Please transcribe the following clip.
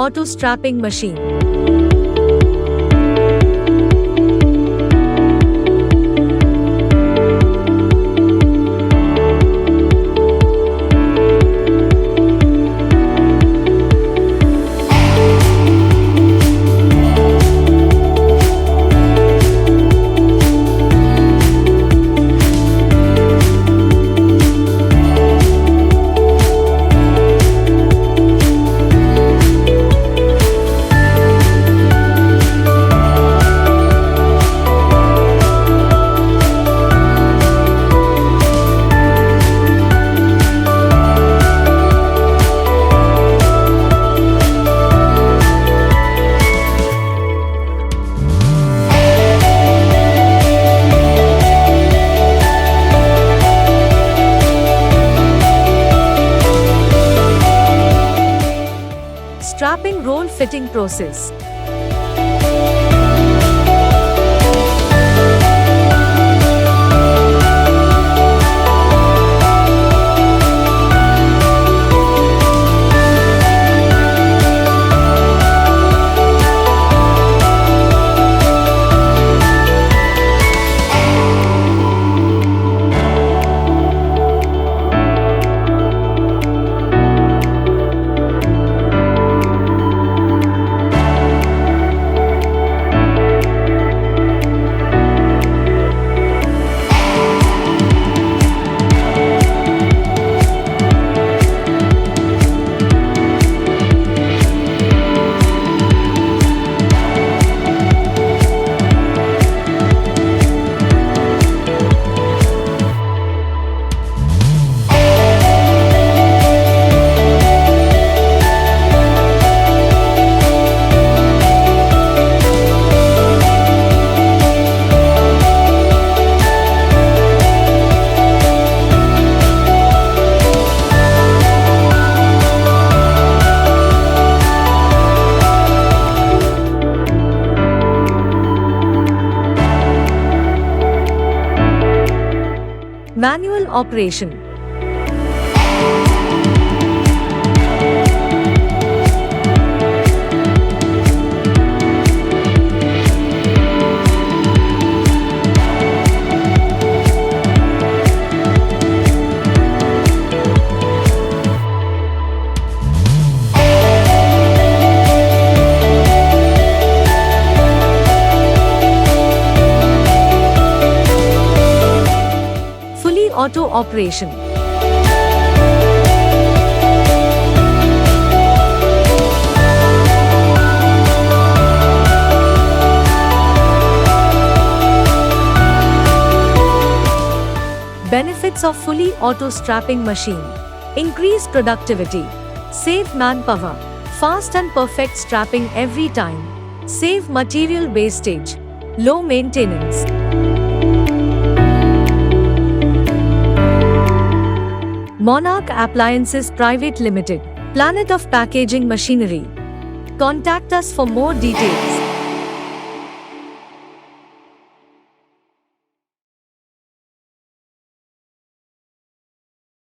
auto strapping machine. Strapping roll fitting process. Manual operation. Auto operation. Benefits of fully auto strapping machine: increase productivity, save manpower, fast and perfect strapping every time, save material wastage, low maintenance. Monarch Appliances Pvt Limited, Planet of Packaging Machinery. Contact us for more details.